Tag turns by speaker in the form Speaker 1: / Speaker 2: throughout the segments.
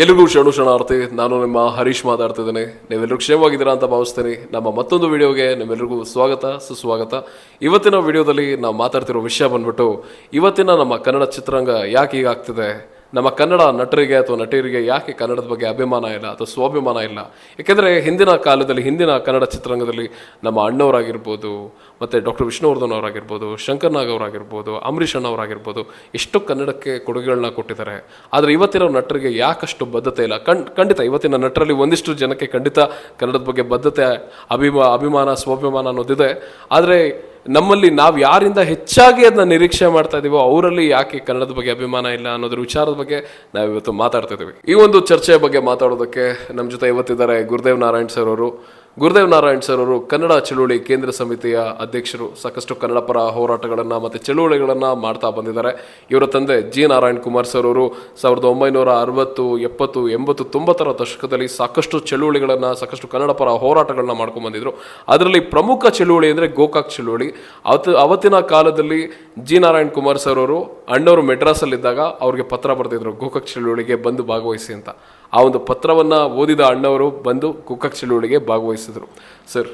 Speaker 1: ಎಲ್ರಿಗೂ ಶರಣಾರ್ಥಿ. ನಾನು ನಿಮ್ಮ ಹರೀಶ್ ಮಾತಾಡ್ತಿದ್ದೇನೆ. ನೀವೆಲ್ಲರೂ ಕ್ಷೇಮವಾಗಿದ್ದೀರಾ ಅಂತ ಭಾವಿಸ್ತೇನೆ. ನಮ್ಮ ಮತ್ತೊಂದು ವಿಡಿಯೋಗೆ ನಿಮ್ಮೆಲ್ಲರಿಗೂ ಸ್ವಾಗತ ಸುಸ್ವಾಗತ. ಇವತ್ತಿನ ವಿಡಿಯೋದಲ್ಲಿ ನಾವು ಮಾತಾಡ್ತಿರೋ ವಿಷಯ ಬಂದ್ಬಿಟ್ಟು, ಇವತ್ತಿನ ನಮ್ಮ ಕನ್ನಡ ಚಿತ್ರರಂಗ ಯಾಕೆ ಹೀಗಾಗ್ತಿದೆ, ನಮ್ಮ ಕನ್ನಡ ನಟರಿಗೆ ಅಥವಾ ನಟಿಯರಿಗೆ ಯಾಕೆ ಕನ್ನಡದ ಬಗ್ಗೆ ಅಭಿಮಾನ ಇಲ್ಲ ಅಥವಾ ಸ್ವಾಭಿಮಾನ ಇಲ್ಲ. ಯಾಕೆಂದರೆ ಹಿಂದಿನ ಕಾಲದಲ್ಲಿ ಹಿಂದಿನ ಕನ್ನಡ ಚಿತ್ರರಂಗದಲ್ಲಿ ನಮ್ಮ ಅಣ್ಣವರಾಗಿರ್ಬೋದು, ಮತ್ತು ಡಾಕ್ಟರ್ ವಿಷ್ಣುವರ್ಧನ್ ಅವರಾಗಿರ್ಬೋದು, ಶಂಕರ್ ನಾಗ್ ಅವರಾಗಿರ್ಬೋದು, ಅಂಬರೀಷ್ ಅಣ್ಣವರಾಗಿರ್ಬೋದು, ಎಷ್ಟು ಕನ್ನಡಕ್ಕೆ ಕೊಡುಗೆಗಳನ್ನ ಕೊಟ್ಟಿದ್ದಾರೆ. ಆದರೆ ಇವತ್ತಿನ ನಟರಿಗೆ ಯಾಕಷ್ಟು ಬದ್ಧತೆ ಇಲ್ಲ. ಖಂಡಿತ ಇವತ್ತಿನ ನಟರಲ್ಲಿ ಒಂದಿಷ್ಟು ಜನಕ್ಕೆ ಖಂಡಿತ ಕನ್ನಡದ ಬಗ್ಗೆ ಬದ್ಧತೆ, ಅಭಿಮಾನ ಸ್ವಾಭಿಮಾನ ಅನ್ನೋದಿದೆ. ಆದರೆ ನಮ್ಮಲ್ಲಿ ನಾವು ಯಾರಿಂದ ಹೆಚ್ಚಾಗಿ ಅದನ್ನ ನಿರೀಕ್ಷೆ ಮಾಡ್ತಾ ಇದೀವೋ ಅವರಲ್ಲಿ ಯಾಕೆ ಕನ್ನಡದ ಬಗ್ಗೆ ಅಭಿಮಾನ ಇಲ್ಲ ಅನ್ನೋದ್ರ ವಿಚಾರದ ಬಗ್ಗೆ ನಾವು ಇವತ್ತು ಮಾತಾಡ್ತಾ ಇದೀವಿ. ಈ ಒಂದು ಚರ್ಚೆಯ ಬಗ್ಗೆ ಮಾತಾಡೋದಕ್ಕೆ ನಮ್ಮ ಜೊತೆ ಇವತ್ತಿದ್ದಾರೆ ಗುರುದೇವ್ ನಾರಾಯಣ್ ಸರ್ ಅವರು. ಗುರುದೇವ್ ನಾರಾಯಣ್ ಸರ್ ಅವರು ಕನ್ನಡ ಚಳುವಳಿ ಕೇಂದ್ರ ಸಮಿತಿಯ ಅಧ್ಯಕ್ಷರು. ಸಾಕಷ್ಟು ಕನ್ನಡ ಪರ ಹೋರಾಟಗಳನ್ನು ಮತ್ತು ಚಳುವಳಿಗಳನ್ನು ಮಾಡ್ತಾ ಬಂದಿದ್ದಾರೆ. ಇವರ ತಂದೆ ಜಿ ನಾರಾಯಣ್ ಕುಮಾರ್ ಸರ್ ಅವರು 1960, 70, 80, 90ರ ದಶಕದಲ್ಲಿ ಸಾಕಷ್ಟು ಚಳುವಳಿಗಳನ್ನು, ಸಾಕಷ್ಟು ಕನ್ನಡ ಪರ ಹೋರಾಟಗಳನ್ನ ಮಾಡ್ಕೊಂಡು ಬಂದಿದ್ರು. ಅದರಲ್ಲಿ ಪ್ರಮುಖ ಚಳುವಳಿ ಅಂದರೆ ಗೋಕಾಕ್ ಚಳುವಳಿ. ಅವತ್ತಿನ ಕಾಲದಲ್ಲಿ ಜಿ ನಾರಾಯಣ್ ಕುಮಾರ್ ಸರ್ ಅವರು ಅಣ್ಣವರು ಮೆಡ್ರಾಸಲ್ಲಿದ್ದಾಗ ಅವ್ರಿಗೆ ಪತ್ರ ಬರೆದಿದ್ರು, ಗೋಕಾಕ್ ಚಳುವಳಿಗೆ ಬಂದು ಭಾಗವಹಿಸಿ ಅಂತ. ಆ ಒಂದು ಪತ್ರವನ್ನು ಓದಿದ ಅಣ್ಣವರು ಬಂದು ಗೋಕಾಕ್ ಚಳುವಳಿಗೆ ಭಾಗವಹಿಸಿದ್ರು. ಸರ್,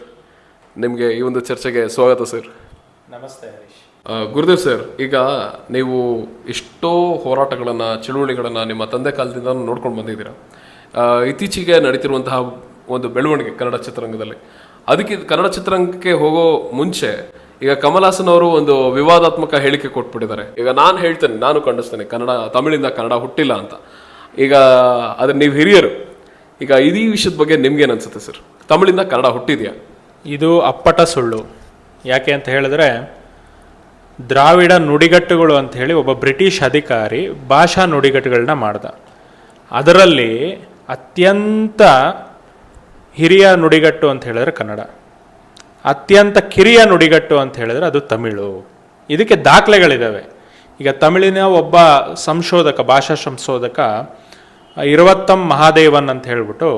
Speaker 1: ನಿಮಗೆ ಈ ಒಂದು ಚರ್ಚೆಗೆ ಸ್ವಾಗತ ಸರ್.
Speaker 2: ನಮಸ್ತೆ ಹರೀಶ್.
Speaker 1: ಗುರುದೇವ್ ಸರ್, ಈಗ ನೀವು ಎಷ್ಟೋ ಹೋರಾಟಗಳನ್ನು, ಚಳುವಳಿಗಳನ್ನು ನಿಮ್ಮ ತಂದೆ ಕಾಲದಿಂದ ನೋಡ್ಕೊಂಡು ಬಂದಿದ್ದೀರಾ. ಇತ್ತೀಚೆಗೆ ನಡೀತಿರುವಂತಹ ಒಂದು ಬೆಳವಣಿಗೆ ಕನ್ನಡ ಚಿತ್ರರಂಗದಲ್ಲಿ, ಅದಕ್ಕೆ ಕನ್ನಡ ಚಿತ್ರರಂಗಕ್ಕೆ ಹೋಗೋ ಮುಂಚೆ ಈಗ ಕಮಲ್ ಹಾಸನ್ ಅವರು ಒಂದು ವಿವಾದಾತ್ಮಕ ಹೇಳಿಕೆ ಕೊಟ್ಬಿಟ್ಟಿದ್ದಾರೆ. ಈಗ ನಾನು ಹೇಳ್ತೇನೆ, ನಾನು ಖಂಡಿಸ್ತೇನೆ, ತಮಿಳಿಂದ ಕನ್ನಡ ಹುಟ್ಟಿಲ್ಲ ಅಂತ. ಈಗ ಅದ್ರ ನೀವು ಹಿರಿಯರು, ಈಗ ಈ ವಿಷಯದ ಬಗ್ಗೆ ನಿಮ್ಗೇನು ಅನ್ಸುತ್ತೆ ಸರ್? ತಮಿಳಿಂದ ಕನ್ನಡ ಹುಟ್ಟಿದ್ಯಾ?
Speaker 2: ಇದು ಅಪ್ಪಟ ಸುಳ್ಳು. ಯಾಕೆ ಅಂತ ಹೇಳಿದ್ರೆ, ದ್ರಾವಿಡ ನುಡಿಗಟ್ಟುಗಳು ಅಂತ ಹೇಳಿ ಒಬ್ಬ ಬ್ರಿಟಿಷ್ ಅಧಿಕಾರಿ ಭಾಷಾ ನುಡಿಗಟ್ಟುಗಳನ್ನ ಮಾಡ್ದ. ಅದರಲ್ಲಿ ಅತ್ಯಂತ ಹಿರಿಯ ನುಡಿಗಟ್ಟು ಅಂತ ಹೇಳಿದ್ರೆ ಕನ್ನಡ, ಅತ್ಯಂತ ಕಿರಿಯ ನುಡಿಗಟ್ಟು ಅಂತ ಹೇಳಿದ್ರೆ ಅದು ತಮಿಳು. ಇದಕ್ಕೆ ದಾಖಲೆಗಳಿದ್ದಾವೆ. ಈಗ ತಮಿಳಿನ ಒಬ್ಬ ಸಂಶೋಧಕ, ಭಾಷಾ ಸಂಶೋಧಕ ಇರುವತ್ತಂ ಮಹಾದೇವನ್ ಅಂತ ಹೇಳ್ಬಿಟ್ಟು,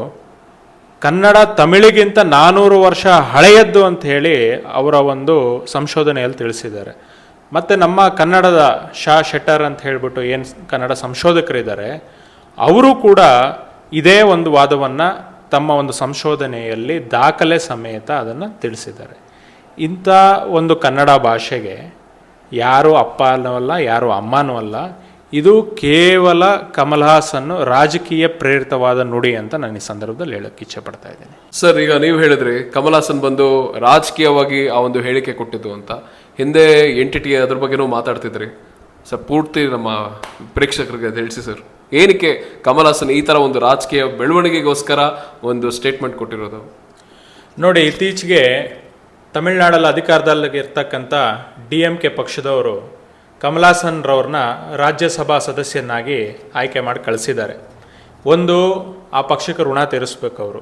Speaker 2: ಕನ್ನಡ ತಮಿಳಿಗಿಂತ 400 ವರ್ಷ ಹಳೆಯದ್ದು ಅಂತ ಹೇಳಿ ಅವರ ಒಂದು ಸಂಶೋಧನೆಯಲ್ಲಿ ತಿಳಿಸಿದ್ದಾರೆ. ಮತ್ತು ನಮ್ಮ ಕನ್ನಡದ ಶಾ ಶೆಟ್ಟರ್ ಅಂತ ಹೇಳ್ಬಿಟ್ಟು ಏನು ಕನ್ನಡ ಸಂಶೋಧಕರಿದ್ದಾರೆ, ಅವರು ಕೂಡ ಇದೇ ಒಂದು ವಾದವನ್ನು ತಮ್ಮ ಒಂದು ಸಂಶೋಧನೆಯಲ್ಲಿ ದಾಖಲೆ ಸಮೇತ ಅದನ್ನು ತಿಳಿಸಿದ್ದಾರೆ. ಇಂಥ ಒಂದು ಕನ್ನಡ ಭಾಷೆಗೆ ಯಾರು ಅಪ್ಪ ಅನ್ನೋಲ್ಲ, ಯಾರು ಅಮ್ಮನೂ ಅಲ್ಲ. ಇದು ಕೇವಲ ಕಮಲ್ ಹಾಸನ್ ರಾಜಕೀಯ ಪ್ರೇರಿತವಾದ ನುಡಿ ಅಂತ ನಾನು ಈ ಸಂದರ್ಭದಲ್ಲಿ ಹೇಳಕ್ಕೆ ಇಚ್ಛೆ ಪಡ್ತಾ ಇದ್ದೀನಿ.
Speaker 1: ಸರ್, ಈಗ ನೀವು ಹೇಳಿದ್ರಿ ಕಮಲ್ ಹಾಸನ್ ಬಂದು ರಾಜಕೀಯವಾಗಿ ಆ ಒಂದು ಹೇಳಿಕೆ ಕೊಟ್ಟಿದ್ದು ಅಂತ. ಹಿಂದೆ ಎಂಟಿಟಿ ಅದ್ರ ಬಗ್ಗೆನೂ ಮಾತಾಡ್ತಿದ್ರಿ ಸರ್. ಪೂರ್ತಿ ನಮ್ಮ ಪ್ರೇಕ್ಷಕರಿಗೆ ತಿಳಿಸಿ ಸರ್, ಏನಕ್ಕೆ ಕಮಲ್ ಹಾಸನ್ ಈ ಥರ ಒಂದು ರಾಜಕೀಯ ಬೆಳವಣಿಗೆಗೋಸ್ಕರ ಒಂದು ಸ್ಟೇಟ್ಮೆಂಟ್ ಕೊಟ್ಟಿರೋದು?
Speaker 2: ನೋಡಿ, ಇತ್ತೀಚೆಗೆ ತಮಿಳುನಾಡಲ್ಲಿ ಅಧಿಕಾರದಲ್ಲಿರ್ತಕ್ಕಂಥ DMK ಪಕ್ಷದವರು ಕಮಲ್ ಹಾಸನ್ ರವ್ರನ್ನ ರಾಜ್ಯಸಭಾ ಸದಸ್ಯನಾಗಿ ಆಯ್ಕೆ ಮಾಡಿ ಕಳಿಸಿದ್ದಾರೆ. ಒಂದು, ಆ ಪಕ್ಷಕ್ಕೆ ಋಣ ತೀರಿಸ್ಬೇಕು ಅವರು,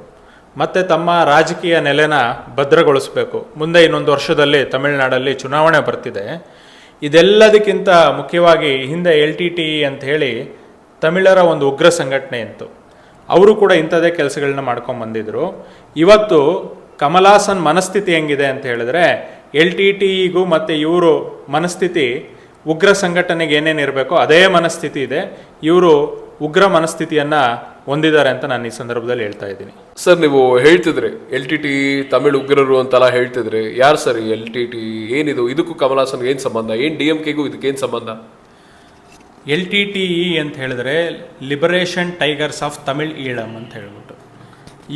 Speaker 2: ಮತ್ತು ತಮ್ಮ ರಾಜಕೀಯ ನೆಲೆನ ಭದ್ರಗೊಳಿಸಬೇಕು. ಮುಂದೆ ಇನ್ನೊಂದು ವರ್ಷದಲ್ಲಿ ತಮಿಳುನಾಡಲ್ಲಿ ಚುನಾವಣೆ ಬರ್ತಿದೆ. ಇದೆಲ್ಲದಕ್ಕಿಂತ ಮುಖ್ಯವಾಗಿ ಹಿಂದೆ LTTE ಅಂತ ಹೇಳಿ ತಮಿಳರ ಒಂದು ಉಗ್ರ ಸಂಘಟನೆ ಇತ್ತು. ಅವರು ಕೂಡ ಇಂಥದ್ದೇ ಕೆಲಸಗಳನ್ನ ಮಾಡ್ಕೊಂಡು ಬಂದಿದ್ರು. ಇವತ್ತು ಕಮಲ್ ಹಾಸನ್ ಮನಸ್ಥಿತಿ ಹೆಂಗಿದೆ ಅಂತ ಹೇಳಿದ್ರೆ, LTTEಗೂ ಮತ್ತು ಇವರು ಮನಸ್ಥಿತಿ ಉಗ್ರ ಸಂಘಟನೆಗೆ ಏನೇನು ಇರಬೇಕೋ ಅದೇ ಮನಸ್ಥಿತಿ ಇದೆ. ಇವರು ಉಗ್ರ ಮನಸ್ಥಿತಿಯನ್ನು ಹೊಂದಿದ್ದಾರೆ ಅಂತ ನಾನು ಈ ಸಂದರ್ಭದಲ್ಲಿ ಹೇಳ್ತಾ ಇದ್ದೀನಿ.
Speaker 1: ಸರ್, ನೀವು ಹೇಳ್ತಿದ್ರಿ LTTE ತಮಿಳು ಉಗ್ರರು ಅಂತೆಲ್ಲ ಹೇಳ್ತಿದ್ರಿ. ಯಾರು ಸರ್ ಈ LTTE? ಏನಿದು? ಇದಕ್ಕೂ ಕಮಲ್ ಹಾಸನ್ಗೆ ಏನು ಸಂಬಂಧ? ಏನು DMKಗೂ ಇದಕ್ಕೇನು ಸಂಬಂಧ?
Speaker 2: LTTE ಅಂತ ಹೇಳಿದ್ರೆ liberation tigers of Tamil Eelam ಅಂತ ಹೇಳ್ಬಿಟ್ಟು,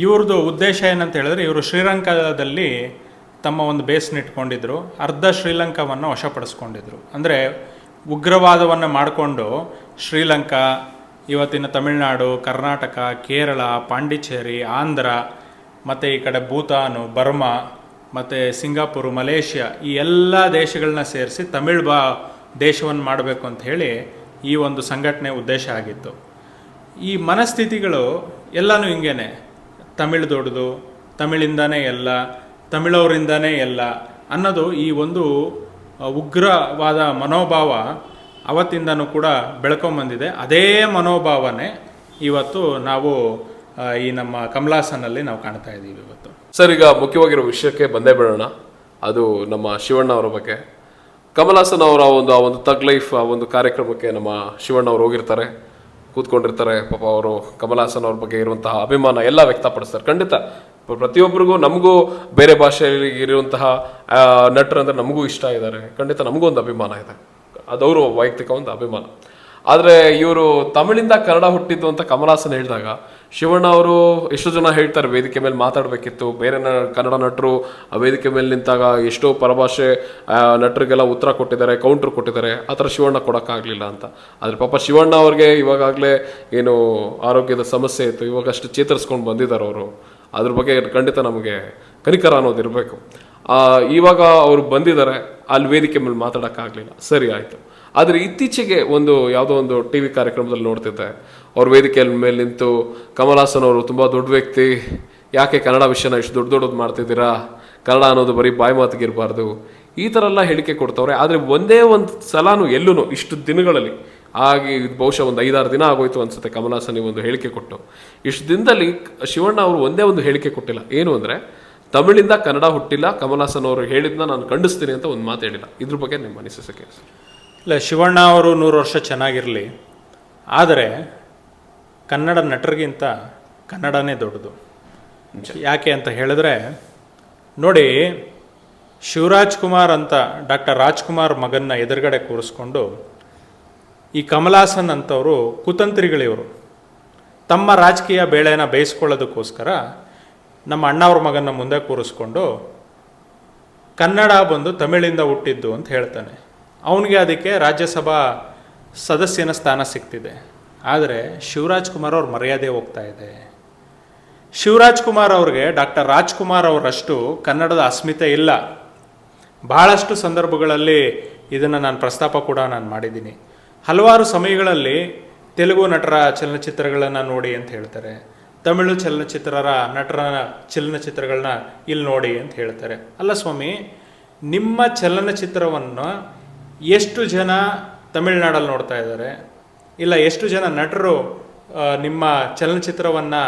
Speaker 2: ಇವ್ರದ್ದು ಉದ್ದೇಶ ಏನಂತ ಹೇಳಿದ್ರೆ, ಇವರು ಶ್ರೀಲಂಕಾದಲ್ಲಿ ತಮ್ಮ ಒಂದು ಬೇಸ್ನ ಇಟ್ಕೊಂಡಿದ್ರು. ಅರ್ಧ ಶ್ರೀಲಂಕಾವನ್ನು ವಶಪಡಿಸ್ಕೊಂಡಿದ್ರು. ಅಂದರೆ ಉಗ್ರವಾದವನ್ನು ಮಾಡಿಕೊಂಡು ಶ್ರೀಲಂಕಾ, ಇವತ್ತಿನ ತಮಿಳುನಾಡು, ಕರ್ನಾಟಕ, ಕೇರಳ, ಪಾಂಡಿಚೇರಿ, ಆಂಧ್ರ, ಮತ್ತು ಈ ಕಡೆ ಭೂತಾನು, ಬರ್ಮಾ, ಮತ್ತು ಸಿಂಗಾಪುರು, ಮಲೇಷ್ಯಾ, ಈ ಎಲ್ಲ ದೇಶಗಳನ್ನ ಸೇರಿಸಿ ತಮಿಳ್ ದೇಶವನ್ನು ಮಾಡಬೇಕು ಅಂತ ಹೇಳಿ ಈ ಒಂದು ಸಂಘಟನೆ ಉದ್ದೇಶ ಆಗಿತ್ತು. ಈ ಮನಸ್ಥಿತಿಗಳು ಎಲ್ಲನೂ ಹಿಂಗೇನೆ, ತಮಿಳು ದೊಡ್ಡದು, ತಮಿಳಿಂದನೇ ಎಲ್ಲ, ತಮಿಳವರಿಂದನೇ ಎಲ್ಲ ಅನ್ನೋದು ಈ ಒಂದು ಉಗ್ರವಾದ ಮನೋಭಾವ ಅವತ್ತಿಂದನೂ ಕೂಡ ಬೆಳ್ಕೊಂಬಂದಿದೆ. ಅದೇ ಮನೋಭಾವನೆ ಇವತ್ತು ನಾವು ಈ ನಮ್ಮ ಕಮಲ್ ಹಾಸನ್ನಲ್ಲಿ ನಾವು ಕಾಣ್ತಾ ಇದ್ದೀವಿ ಇವತ್ತು.
Speaker 1: ಸರ್, ಈಗ ಮುಖ್ಯವಾಗಿರೋ ವಿಷಯಕ್ಕೆ ಬಂದೇ ಬಿಡೋಣ. ಅದು ನಮ್ಮ ಶಿವಣ್ಣ ಅವರ ಬಗ್ಗೆ. ಕಮಲ್ ಹಾಸನ್ ಅವರ ಆ ಒಂದು ತಗ್ ಲೈಫ್ ಆ ಒಂದು ಕಾರ್ಯಕ್ರಮಕ್ಕೆ ನಮ್ಮ ಶಿವಣ್ಣ ಅವರು ಹೋಗಿರ್ತಾರೆ. ಕೂತ್ಕೊಂಡಿರ್ತಾರೆ. ಪಾಪ ಅವರು ಕಮಲ್ ಹಾಸನ್ ಅವ್ರ ಬಗ್ಗೆ ಇರುವಂತಹ ಅಭಿಮಾನ ಎಲ್ಲ ವ್ಯಕ್ತಪಡಿಸ್ತಾರೆ. ಖಂಡಿತ ಪ್ರತಿಯೊಬ್ಬರಿಗೂ, ನಮಗೂ ಬೇರೆ ಭಾಷೆಯಲ್ಲಿ ಇರುವಂತಹ ನಟರು ಅಂದರೆ ನಮಗೂ ಇಷ್ಟ ಇದ್ದಾರೆ. ಖಂಡಿತ ನಮಗೂ ಒಂದು ಅಭಿಮಾನ ಇದೆ, ಅದವರು ವೈಯಕ್ತಿಕ ಒಂದು ಅಭಿಮಾನ. ಆದರೆ ಇವರು ತಮಿಳಿಂದ ಕನ್ನಡ ಹುಟ್ಟಿದ್ದು ಅಂತ ಕಮಲ್ ಹಾಸನ್ ಹೇಳಿದಾಗ ಶಿವಣ್ಣ ಅವರು ಎಷ್ಟೋ ಜನ ಹೇಳ್ತಾರೆ ವೇದಿಕೆ ಮೇಲೆ ಮಾತಾಡಬೇಕಿತ್ತು, ಬೇರೆ ಕನ್ನಡ ನಟರು ಆ ವೇದಿಕೆ ಮೇಲೆ ನಿಂತಾಗ ಎಷ್ಟೋ ಪರಭಾಷೆ ನಟರಿಗೆಲ್ಲ ಉತ್ತರ ಕೊಟ್ಟಿದ್ದಾರೆ, ಕೌಂಟ್ರ್ ಕೊಟ್ಟಿದ್ದಾರೆ, ಆ ಥರ ಶಿವಣ್ಣ ಕೊಡೋಕ್ಕಾಗಲಿಲ್ಲ ಅಂತ. ಆದರೆ ಪಾಪ ಶಿವಣ್ಣ ಅವ್ರಿಗೆ ಇವಾಗಲೇ ಏನು ಆರೋಗ್ಯದ ಸಮಸ್ಯೆ ಇತ್ತು, ಇವಾಗಷ್ಟು ಚೇತರಿಸ್ಕೊಂಡು ಬಂದಿದ್ದಾರೆ ಅವರು. ಅದ್ರ ಬಗ್ಗೆ ಖಂಡಿತ ನಮಗೆ ಕನಿಕರ ಅನ್ನೋದು ಇರಬೇಕು. ಇವಾಗ ಅವರು ಬಂದಿದ್ದಾರೆ, ಅಲ್ಲಿ ವೇದಿಕೆ ಮೇಲೆ ಮಾತಾಡೋಕ್ಕಾಗಲಿಲ್ಲ, ಸರಿ ಆಯಿತು. ಆದರೆ ಇತ್ತೀಚೆಗೆ ಯಾವುದೋ ಒಂದು ಟಿ ವಿ ಕಾರ್ಯಕ್ರಮದಲ್ಲಿ ನೋಡ್ತಿದ್ದೆ, ಅವ್ರ ವೇದಿಕೆಯ ಮೇಲೆ ನಿಂತು ಕಮಲ್ ಹಾಸನ್ ಅವರು ತುಂಬ ದೊಡ್ಡ ವ್ಯಕ್ತಿ, ಯಾಕೆ ಕನ್ನಡ ವಿಷಯನ ಇಷ್ಟು ದೊಡ್ಡದು ಮಾಡ್ತಿದ್ದೀರಾ, ಕನ್ನಡ ಅನ್ನೋದು ಬರೀ ಬಾಯಿ ಮಾತಿಗಿರಬಾರ್ದು, ಈ ಥರ ಎಲ್ಲ ಹೇಳಿಕೆ ಕೊಡ್ತವ್ರೆ. ಆದರೆ ಒಂದೇ ಒಂದು ಸಲನೂ ಎಲ್ಲೂ ಇಷ್ಟು ದಿನಗಳಲ್ಲಿ ಆಗಿ ಬಹುಶಃ ಒಂದು 5-6 ದಿನ ಆಗೋಯ್ತು ಅನ್ಸುತ್ತೆ ಕಮಲ್ ಹಾಸನ್ ಒಂದು ಹೇಳಿಕೆ ಕೊಟ್ಟು. ಇಷ್ಟು ದಿನದಲ್ಲಿ ಶಿವಣ್ಣ ಅವರು ಒಂದೇ ಒಂದು ಹೇಳಿಕೆ ಕೊಟ್ಟಿಲ್ಲ, ಏನು ಅಂದರೆ ತಮಿಳಿಂದ ಕನ್ನಡ ಹುಟ್ಟಿಲ್ಲ, ಕಮಲ್ ಹಾಸನ್ ಅವರು ಹೇಳಿದ್ನ ನಾನು ಖಂಡಿಸ್ತೀನಿ ಅಂತ ಒಂದು ಮಾತು ಹೇಳಿಲ್ಲ. ಇದ್ರ ಬಗ್ಗೆ ನಿಮ್ಮ ಅನಿಸಿಕೆ?
Speaker 2: ಇಲ್ಲ, ಶಿವಣ್ಣ ಅವರು 100 ವರ್ಷ ಚೆನ್ನಾಗಿರಲಿ, ಆದರೆ ಕನ್ನಡ ನಟರಿಗಿಂತ ಕನ್ನಡನೇ ದೊಡ್ಡದು. ಯಾಕೆ ಅಂತ ಹೇಳಿದ್ರೆ ನೋಡಿ, ಶಿವರಾಜ್ ಕುಮಾರ್ ಅಂತ ಡಾಕ್ಟರ್ ರಾಜ್ಕುಮಾರ್ ಮಗನ್ನ ಎದುರುಗಡೆ ಕೂರಿಸ್ಕೊಂಡು ಈ ಕಮಲ್ ಹಾಸನ್ ಅಂತವರು ಕುತಂತ್ರಿಗಳಿವರು ತಮ್ಮ ರಾಜಕೀಯ ಬೇಳೆನ ಬೇಯಿಸ್ಕೊಳ್ಳೋದಕ್ಕೋಸ್ಕರ ನಮ್ಮ ಅಣ್ಣವ್ರ ಮಗನ್ನ ಮುಂದೆ ಕೂರಿಸ್ಕೊಂಡು ಕನ್ನಡ ಬಂದು ತಮಿಳಿಂದ ಹುಟ್ಟಿದ್ದು ಅಂತ ಹೇಳ್ತಾನೆ. ಅವನಿಗೆ ಅದಕ್ಕೆ ರಾಜ್ಯಸಭಾ ಸದಸ್ಯನ ಸ್ಥಾನ ಸಿಗ್ತಿದೆ. ಆದರೆ ಶಿವರಾಜ್ ಕುಮಾರ್ ಅವ್ರ ಮರ್ಯಾದೆ ಹೋಗ್ತಾ ಇದೆ. ಶಿವರಾಜ್ ಕುಮಾರ್ ಅವ್ರಿಗೆ ಡಾಕ್ಟರ್ ರಾಜ್ಕುಮಾರ್ ಅವರಷ್ಟು ಕನ್ನಡದ ಅಸ್ಮಿತೆ ಇಲ್ಲ. ಬಹಳಷ್ಟು ಸಂದರ್ಭಗಳಲ್ಲಿ ಇದನ್ನು ನಾನು ಪ್ರಸ್ತಾಪ ಕೂಡ ಮಾಡಿದ್ದೀನಿ. ಹಲವಾರು ಸಮಯಗಳಲ್ಲಿ ತೆಲುಗು ನಟರ ಚಲನಚಿತ್ರಗಳನ್ನು ನೋಡಿ ಅಂತ ಹೇಳ್ತಾರೆ, ತಮಿಳು ನಟರ ಚಲನಚಿತ್ರಗಳನ್ನ ಇಲ್ಲಿ ನೋಡಿ ಅಂತ ಹೇಳ್ತಾರೆ. ಅಲ್ಲ ಸ್ವಾಮಿ, ನಿಮ್ಮ ಚಲನಚಿತ್ರವನ್ನು ಎಷ್ಟು ಜನ ತಮಿಳ್ನಾಡಲ್ಲಿ ನೋಡ್ತಾ ಇದ್ದಾರೆ, ಇಲ್ಲ ಎಷ್ಟು ಜನ ನಟರು ನಿಮ್ಮ ಚಲನಚಿತ್ರವನ್ನು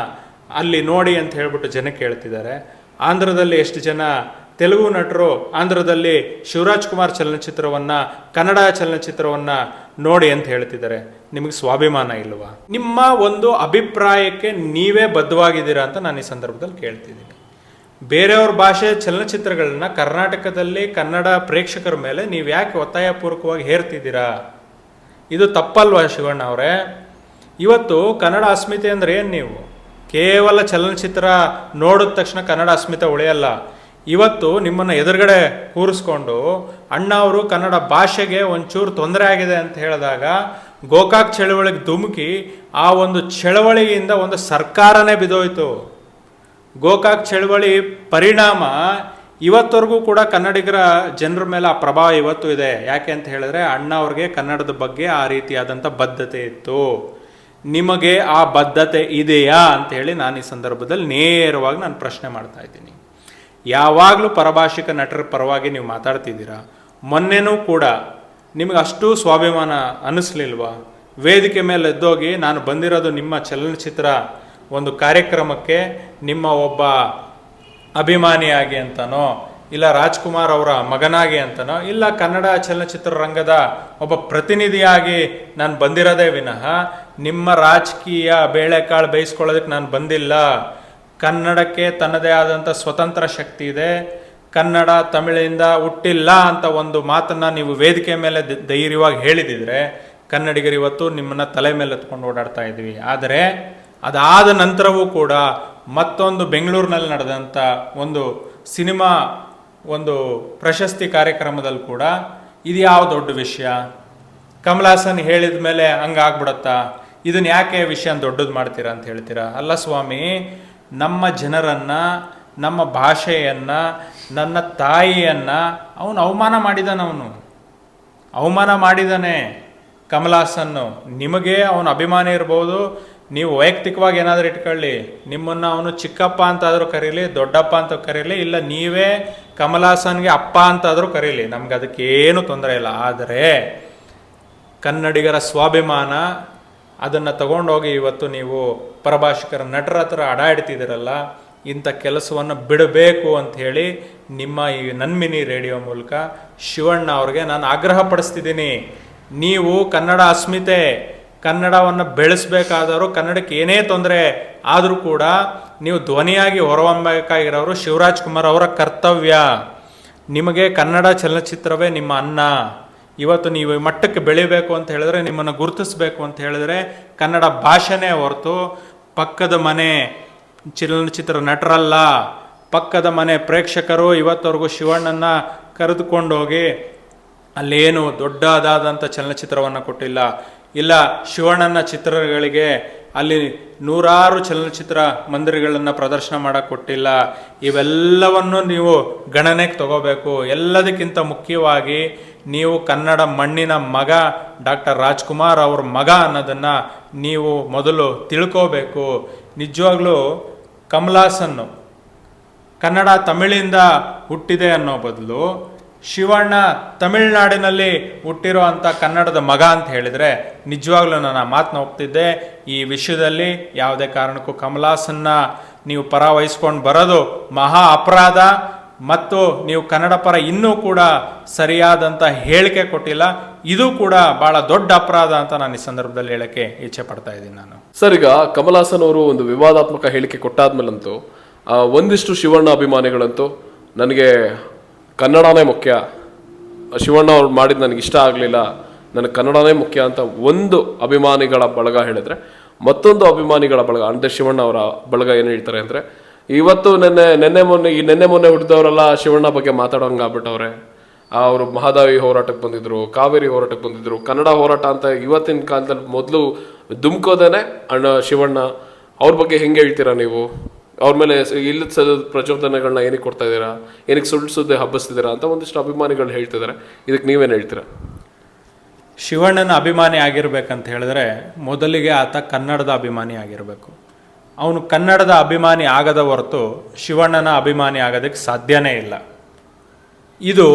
Speaker 2: ಅಲ್ಲಿ ನೋಡಿ ಅಂತ ಹೇಳ್ಬಿಟ್ಟು ಜನಕ್ಕೆ ಹೇಳ್ತಿದ್ದಾರೆ. ಆಂಧ್ರದಲ್ಲಿ ಎಷ್ಟು ಜನ ತೆಲುಗು ನಟರು ಆಂಧ್ರದಲ್ಲಿ ಶಿವರಾಜ್ ಕುಮಾರ್ ಚಲನಚಿತ್ರವನ್ನು, ಕನ್ನಡ ಚಲನಚಿತ್ರವನ್ನು ನೋಡಿ ಅಂತ ಹೇಳ್ತಿದ್ದಾರೆ. ನಿಮಗೆ ಸ್ವಾಭಿಮಾನ ಇಲ್ವಾ? ನಿಮ್ಮ ಒಂದು ಅಭಿಪ್ರಾಯಕ್ಕೆ ನೀವೇ ಬದ್ಧವಾಗಿದ್ದೀರಾ ಅಂತ ನಾನು ಈ ಸಂದರ್ಭದಲ್ಲಿ ಕೇಳ್ತಿದ್ದೀನಿ. ಬೇರೆಯವ್ರ ಭಾಷೆ ಚಲನಚಿತ್ರಗಳನ್ನ ಕರ್ನಾಟಕದಲ್ಲಿ ಕನ್ನಡ ಪ್ರೇಕ್ಷಕರ ಮೇಲೆ ನೀವು ಯಾಕೆ ಒತ್ತಾಯಪೂರ್ವಕವಾಗಿ ಹೇರ್ತಿದ್ದೀರಾ? ಇದು ತಪ್ಪಲ್ವಾ ಶಿವಣ್ಣ ಅವರೇ? ಇವತ್ತು ಕನ್ನಡ ಅಸ್ಮಿತೆ ಅಂದರೆ ಏನು? ನೀವು ಕೇವಲ ಚಲನಚಿತ್ರ ನೋಡಿದ ತಕ್ಷಣ ಕನ್ನಡ ಅಸ್ಮಿತೆ ಉಳಿಯಲ್ಲ. ಇವತ್ತು ನಿಮ್ಮನ್ನು ಎದುರುಗಡೆ ಕೂರಿಸ್ಕೊಂಡು ಅಣ್ಣ ಅವರು ಕನ್ನಡ ಭಾಷೆಗೆ ಒಂಚೂರು ತೊಂದರೆ ಆಗಿದೆ ಅಂತ ಹೇಳಿದಾಗ ಗೋಕಾಕ್ ಚಳವಳಿಗೆ ಧುಮುಕಿ ಆ ಒಂದು ಚಳವಳಿಯಿಂದ ಒಂದು ಸರ್ಕಾರನೇ ಬಿದ್ದೋಯ್ತು. ಗೋಕಾಕ್ ಚಳವಳಿ ಪರಿಣಾಮ ಇವತ್ತವರೆಗೂ ಕೂಡ ಕನ್ನಡಿಗರ ಜನರ ಮೇಲೆ ಆ ಪ್ರಭಾವ ಇವತ್ತು ಇದೆ. ಯಾಕೆ ಅಂತ ಹೇಳಿದ್ರೆ ಅಣ್ಣ ಅವ್ರಿಗೆ ಕನ್ನಡದ ಬಗ್ಗೆ ಆ ರೀತಿಯಾದಂಥ ಬದ್ಧತೆ ಇತ್ತು. ನಿಮಗೆ ಆ ಬದ್ಧತೆ ಇದೆಯಾ ಅಂತ ಹೇಳಿ ನಾನು ಈ ಸಂದರ್ಭದಲ್ಲಿ ನೇರವಾಗಿ ನಾನು ಪ್ರಶ್ನೆ ಮಾಡ್ತಾ ಇದ್ದೀನಿ. ಯಾವಾಗಲೂ ಪರಭಾಷಿಕ ನಟರ ಪರವಾಗಿ ನೀವು ಮಾತಾಡ್ತಿದ್ದೀರಾ. ಮೊನ್ನೆನೂ ಕೂಡ ನಿಮಗೆ ಅಷ್ಟು ಸ್ವಾಭಿಮಾನ ಅನ್ನಿಸ್ಲಿಲ್ವಾ? ವೇದಿಕೆ ಮೇಲೆ ಎದ್ದೋಗಿ ನಾನು ಬಂದಿರೋದು ನಿಮ್ಮ ಚಲನಚಿತ್ರ ಒಂದು ಕಾರ್ಯಕ್ರಮಕ್ಕೆ ನಿಮ್ಮ ಒಬ್ಬ ಅಭಿಮಾನಿಯಾಗಿ ಅಂತನೋ, ಇಲ್ಲ ರಾಜ್ಕುಮಾರ್ ಅವರ ಮಗನಾಗಿ ಅಂತನೋ, ಇಲ್ಲ ಕನ್ನಡ ಚಲನಚಿತ್ರ ರಂಗದ ಒಬ್ಬ ಪ್ರತಿನಿಧಿಯಾಗಿ ನಾನು ಬಂದಿರೋದೇ ವಿನಃ ನಿಮ್ಮ ರಾಜಕೀಯ ಬೇಳೆಕಾಳು ಬೇಯಿಸ್ಕೊಳ್ಳೋದಕ್ಕೆ ನಾನು ಬಂದಿಲ್ಲ. ಕನ್ನಡಕ್ಕೆ ತನ್ನದೇ ಆದಂಥ ಸ್ವತಂತ್ರ ಶಕ್ತಿ ಇದೆ. ಕನ್ನಡ ತಮಿಳಿಂದ ಹುಟ್ಟಿಲ್ಲ ಅಂತ ಒಂದು ಮಾತನ್ನು ನೀವು ವೇದಿಕೆ ಮೇಲೆ ಧೈರ್ಯವಾಗಿ ಹೇಳಿದಿದ್ರೆ ಕನ್ನಡಿಗರು ಇವತ್ತು ನಿಮ್ಮನ್ನು ತಲೆ ಮೇಲೆ ಎತ್ಕೊಂಡು ಓಡಾಡ್ತಾ ಇದ್ವಿ. ಆದರೆ ಅದಾದ ನಂತರವೂ ಕೂಡ ಮತ್ತೊಂದು ಬೆಂಗಳೂರಿನಲ್ಲಿ ನಡೆದಂಥ ಒಂದು ಸಿನಿಮಾ ಒಂದು ಪ್ರಶಸ್ತಿ ಕಾರ್ಯಕ್ರಮದಲ್ಲಿ ಕೂಡ ಇದು ಯಾವ ದೊಡ್ಡ ವಿಷಯ? ಕಮಲ್ ಹಾಸನ್ ಹೇಳಿದ ಮೇಲೆ ಹಂಗಾಗ್ಬಿಡತ್ತಾ? ಇದನ್ನು ಯಾಕೆ ವಿಷಯ ದೊಡ್ಡದು ಮಾಡ್ತೀರಾ ಅಂತ ಹೇಳ್ತೀರಾ? ಅಲ್ಲ ಸ್ವಾಮಿ, ನಮ್ಮ ಜನರನ್ನು, ನಮ್ಮ ಭಾಷೆಯನ್ನು, ನನ್ನ ತಾಯಿಯನ್ನು ಅವನು ಅವಮಾನ ಮಾಡಿದಾನೆ ಕಮಲ್ ಹಾಸನ್ನು. ನಿಮಗೆ ಅವನ ಅಭಿಮಾನಿ ಇರ್ಬೋದು, ನೀವು ವೈಯಕ್ತಿಕವಾಗಿ ಏನಾದರೂ ಇಟ್ಕೊಳ್ಳಿ, ನಿಮ್ಮನ್ನು ಅವನು ಚಿಕ್ಕಪ್ಪ ಅಂತಾದರೂ ಕರೀಲಿ, ದೊಡ್ಡಪ್ಪ ಅಂತ ಕರೀಲಿ, ಇಲ್ಲ ನೀವೇ ಕಮಲ್ ಹಾಸನ್ಗೆ ಅಪ್ಪ ಅಂತಾದರೂ ಕರೀಲಿ, ನಮ್ಗೆ ಅದಕ್ಕೇನು ತೊಂದರೆ ಇಲ್ಲ. ಆದರೆ ಕನ್ನಡಿಗರ ಸ್ವಾಭಿಮಾನ ಅದನ್ನು ತಗೊಂಡೋಗಿ ಇವತ್ತು ನೀವು ಪರಭಾಷಿಕರ ನಟರ ಹತ್ರ ಅಡಾಡ್ತಿದ್ದೀರಲ್ಲ, ಇಂಥ ಕೆಲಸವನ್ನು ಬಿಡಬೇಕು ಅಂಥೇಳಿ ನಿಮ್ಮ ಈ ನನ್ಮಿನಿ ರೇಡಿಯೋ ಮೂಲಕ ಶಿವಣ್ಣ ಅವ್ರಿಗೆ ನಾನು ಆಗ್ರಹ ಪಡಿಸ್ತಿದ್ದೀನಿ. ನೀವು ಕನ್ನಡ ಅಸ್ಮಿತೆ, ಕನ್ನಡವನ್ನು ಬೆಳೆಸಬೇಕಾದರೂ ಕನ್ನಡಕ್ಕೆ ಏನೇ ತೊಂದರೆ ಆದರೂ ಕೂಡ ನೀವು ಧ್ವನಿಯಾಗಿ ಹೊರಹೊಮ್ಮಬೇಕಾಗಿರೋರು ಶಿವರಾಜ್ ಕುಮಾರ್ ಅವರ ಕರ್ತವ್ಯ. ನಿಮಗೆ ಕನ್ನಡ ಚಲನಚಿತ್ರವೇ ನಿಮ್ಮ ಅನ್ನ. ಇವತ್ತು ನೀವು ಈ ಮಟ್ಟಕ್ಕೆ ಬೆಳಿಬೇಕು ಅಂತ ಹೇಳಿದ್ರೆ, ನಿಮ್ಮನ್ನು ಗುರುತಿಸ್ಬೇಕು ಅಂತ ಹೇಳಿದ್ರೆ ಕನ್ನಡ ಭಾಷೆನೇ ಹೊರತು ಪಕ್ಕದ ಮನೆ ಚಲನಚಿತ್ರ ನಟರಲ್ಲ. ಪಕ್ಕದ ಮನೆ ಪ್ರೇಕ್ಷಕರು ಇವತ್ತವರೆಗೂ ಶಿವಣ್ಣನ ಕರೆದುಕೊಂಡೋಗಿ ಅಲ್ಲೇನು ದೊಡ್ಡದಾದಂಥ ಚಲನಚಿತ್ರವನ್ನು ಕೊಟ್ಟಿಲ್ಲ. ಇಲ್ಲ, ಶಿವಣ್ಣನ ಚಿತ್ರಗಳಿಗೆ ಅಲ್ಲಿ ನೂರಾರು ಚಲನಚಿತ್ರ ಮಂದಿರಗಳನ್ನು ಪ್ರದರ್ಶನ ಮಾಡಕ್ಕೆ ಕೊಟ್ಟಿಲ್ಲ. ಇವೆಲ್ಲವನ್ನು ನೀವು ಗಣನೆಗೆ ತಗೋಬೇಕು. ಎಲ್ಲದಕ್ಕಿಂತ ಮುಖ್ಯವಾಗಿ ನೀವು ಕನ್ನಡ ಮಣ್ಣಿನ ಮಗ, ಡಾಕ್ಟರ್ ರಾಜ್ಕುಮಾರ್ ಅವ್ರ ಮಗ ಅನ್ನೋದನ್ನು ನೀವು ಮೊದಲು ತಿಳ್ಕೋಬೇಕು. ನಿಜವಾಗ್ಲೂ ಕಮಲಾಸನ್ನು ಕನ್ನಡ ತಮಿಳಿಂದ ಹುಟ್ಟಿದೆ ಅನ್ನೋ ಬದಲು ಶಿವಣ್ಣ ತಮಿಳುನಾಡಿನಲ್ಲಿ ಹುಟ್ಟಿರೋ ಅಂಥ ಕನ್ನಡದ ಮಗ ಅಂತ ಹೇಳಿದರೆ ನಿಜವಾಗ್ಲೂ ನಾನು ಆ ಮಾತನ್ನ ಒಪ್ತಿದ್ದೆ. ಈ ವಿಷಯದಲ್ಲಿ ಯಾವುದೇ ಕಾರಣಕ್ಕೂ ಕಮಲಾಸನ್ನ ನೀವು ಪರ ವಹಿಸ್ಕೊಂಡು ಬರೋದು ಮಹಾ ಅಪರಾಧ. ಮತ್ತು ನೀವು ಕನ್ನಡ ಪರ ಇನ್ನೂ ಕೂಡ ಸರಿಯಾದಂಥ ಹೇಳಿಕೆ ಕೊಟ್ಟಿಲ್ಲ. ಇದು ಕೂಡ ಬಹಳ ದೊಡ್ಡ ಅಪರಾಧ ಅಂತ ನಾನು ಈ ಸಂದರ್ಭದಲ್ಲಿ ಹೇಳಕ್ಕೆ ಇಚ್ಛೆ ಪಡ್ತಾ ಇದ್ದೀನಿ ನಾನು.
Speaker 1: ಸರ್, ಈಗ ಕಮಲ್ ಹಾಸನ್ ಅವರು ಒಂದು ವಿವಾದಾತ್ಮಕ ಹೇಳಿಕೆ ಕೊಟ್ಟಾದ್ಮೇಲಂತೂ ಒಂದಿಷ್ಟು ಶಿವಣ್ಣ ಅಭಿಮಾನಿಗಳಂತೂ ನನಗೆ ಕನ್ನಡನೇ ಮುಖ್ಯ, ಶಿವಣ್ಣ ಅವ್ರು ಮಾಡಿದ್ದು ನನಗೆ ಇಷ್ಟ ಆಗಲಿಲ್ಲ, ನನಗೆ ಕನ್ನಡನೇ ಮುಖ್ಯ ಅಂತ ಒಂದು ಅಭಿಮಾನಿಗಳ ಬಳಗ ಹೇಳಿದ್ರೆ, ಮತ್ತೊಂದು ಅಭಿಮಾನಿಗಳ ಬಳಗ ಅಂದರೆ ಶಿವಣ್ಣ ಅವರ ಬಳಗ ಏನು ಹೇಳ್ತಾರೆ ಅಂದರೆ, ಇವತ್ತು ನೆನ್ನೆ ಮೊನ್ನೆ ಹುಟ್ಟಿದವರೆಲ್ಲ ಶಿವಣ್ಣ ಬಗ್ಗೆ ಮಾತಾಡೋಂಗಾಗ್ಬಿಟ್ಟವ್ರೆ. ಅವರು ಮಹಾದಾವಿ ಹೋರಾಟಕ್ಕೆ ಬಂದಿದ್ರು, ಕಾವೇರಿ ಹೋರಾಟಕ್ಕೆ ಬಂದಿದ್ರು, ಕನ್ನಡ ಹೋರಾಟ ಅಂತ ಇವತ್ತಿನ ಕಾಲದಲ್ಲಿ ಮೊದಲು ದುಮ್ಕೋದೇನೆ ಅಣ್ಣ ಶಿವಣ್ಣ. ಅವ್ರ ಬಗ್ಗೆ ಹೆಂಗೆ ಹೇಳ್ತೀರಾ ನೀವು? ಅವ್ರ ಮೇಲೆ ಇಲ್ಲದ ಪ್ರಚೋದನೆಗಳನ್ನ ಏನಕ್ಕೆ ಕೊಡ್ತಾ ಇದ್ದೀರಾ, ಏನಕ್ಕೆ ಸುಳ್ಳು ಸುದ್ದಿ ಹಬ್ಬಿಸ್ತಿದ್ದೀರಾ ಅಂತ ಒಂದಿಷ್ಟು ಅಭಿಮಾನಿಗಳು ಹೇಳ್ತಿದ್ದಾರೆ. ಇದಕ್ಕೆ ನೀವೇನು ಹೇಳ್ತೀರಾ?
Speaker 2: ಶಿವಣ್ಣನ ಅಭಿಮಾನಿ ಆಗಿರ್ಬೇಕಂತ ಹೇಳಿದ್ರೆ ಮೊದಲಿಗೆ ಆತ ಕನ್ನಡದ ಅಭಿಮಾನಿ ಆಗಿರಬೇಕು. ಅವನು ಕನ್ನಡದ ಅಭಿಮಾನಿ ಆಗದ ಹೊರತು ಶಿವಣ್ಣನ ಅಭಿಮಾನಿ ಆಗೋದಕ್ಕೆ ಸಾಧ್ಯನೇ ಇಲ್ಲ. ಇದು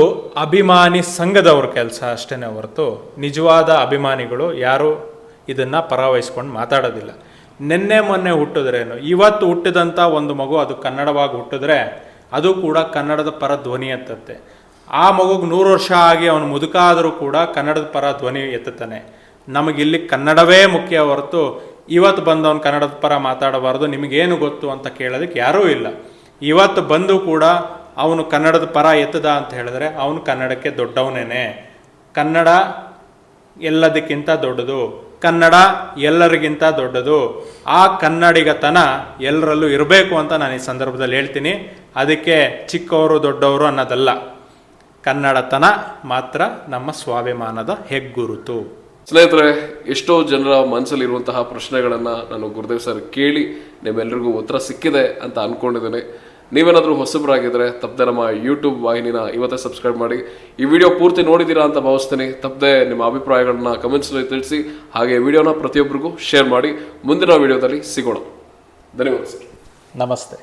Speaker 2: ಅಭಿಮಾನಿ ಸಂಘದವ್ರ ಕೆಲಸ ಅಷ್ಟೇ ಹೊರತು ನಿಜವಾದ ಅಭಿಮಾನಿಗಳು ಯಾರು ಇದನ್ನು ಪರವಹಿಸ್ಕೊಂಡು ಮಾತಾಡೋದಿಲ್ಲ. ನಿನ್ನೆ ಮೊನ್ನೆ ಹುಟ್ಟಿದ್ರೇನು, ಇವತ್ತು ಹುಟ್ಟಿದಂಥ ಒಂದು ಮಗು ಅದು ಕನ್ನಡವಾಗಿ ಹುಟ್ಟಿದ್ರೆ ಅದು ಕೂಡ ಕನ್ನಡದ ಪರ ಧ್ವನಿ ಎತ್ತುತ್ತೆ. ಆ ಮಗುಗೆ 100 ವರ್ಷ ಆಗಿ ಅವನು ಮುದುಕ ಆದರೂ ಕೂಡ ಕನ್ನಡದ ಪರ ಧ್ವನಿ ಎತ್ತುತ್ತಾನೆ. ನಮಗಿಲ್ಲಿ ಕನ್ನಡವೇ ಮುಖ್ಯ ಹೊರತು ಇವತ್ತು ಬಂದವನು ಕನ್ನಡದ ಪರ ಮಾತಾಡಬಾರ್ದು, ನಿಮಗೇನು ಗೊತ್ತು ಅಂತ ಕೇಳೋದಕ್ಕೆ ಯಾರೂ ಇಲ್ಲ. ಇವತ್ತು ಬಂದು ಕೂಡ ಅವನು ಕನ್ನಡದ ಪರ ಎತ್ತದ ಅಂತ ಹೇಳಿದ್ರೆ ಅವನು ಕನ್ನಡಕ್ಕೆ ದೊಡ್ಡವನೇನೆ. ಕನ್ನಡ ಎಲ್ಲದಕ್ಕಿಂತ ದೊಡ್ಡದು, ಕನ್ನಡ ಎಲ್ಲರಿಗಿಂತ ದೊಡ್ಡದು. ಆ ಕನ್ನಡಿಗತನ ಎಲ್ಲರಲ್ಲೂ ಇರಬೇಕು ಅಂತ ನಾನು ಈ ಸಂದರ್ಭದಲ್ಲಿ ಹೇಳ್ತೀನಿ. ಅದಕ್ಕೆ ಚಿಕ್ಕವರು ದೊಡ್ಡವರು ಅನ್ನೋದಲ್ಲ, ಕನ್ನಡತನ ಮಾತ್ರ ನಮ್ಮ ಸ್ವಾಭಿಮಾನದ ಹೆಗ್ಗುರುತು.
Speaker 1: ಸ್ನೇಹಿತರೆ, ಎಷ್ಟೋ ಜನರ ಮನಸ್ಸಲ್ಲಿರುವಂತಹ ಪ್ರಶ್ನೆಗಳನ್ನು ನಾನು ಗುರುದೇವ್ ಸರ್ ಕೇಳಿ ನಿಮ್ಮೆಲ್ಲರಿಗೂ ಉತ್ತರ ಸಿಕ್ಕಿದೆ ಅಂತ ಅಂದ್ಕೊಂಡಿದ್ದೇನೆ. ನೀವೇನಾದರೂ ಹೊಸಬರಾಗಿದ್ದರೆ ತಪ್ಪದೆ ನಮ್ಮ ಯೂಟ್ಯೂಬ್ ವಾಹಿನಿನ ಇವತ್ತೇ ಸಬ್ಸ್ಕ್ರೈಬ್ ಮಾಡಿ. ಈ ವಿಡಿಯೋ ಪೂರ್ತಿ ನೋಡಿದ್ದೀರಾ ಅಂತ ಭಾವಿಸ್ತೀನಿ. ತಪ್ಪದೆ ನಿಮ್ಮ ಅಭಿಪ್ರಾಯಗಳನ್ನ ಕಮೆಂಟ್ಸ್ನಲ್ಲಿ ತಿಳಿಸಿ. ಹಾಗೆ ವಿಡಿಯೋನ ಪ್ರತಿಯೊಬ್ಬರಿಗೂ ಶೇರ್ ಮಾಡಿ. ಮುಂದಿನ ವಿಡಿಯೋದಲ್ಲಿ ಸಿಗೋಣ. ಧನ್ಯವಾದ ಸರ್.
Speaker 2: ನಮಸ್ತೆ.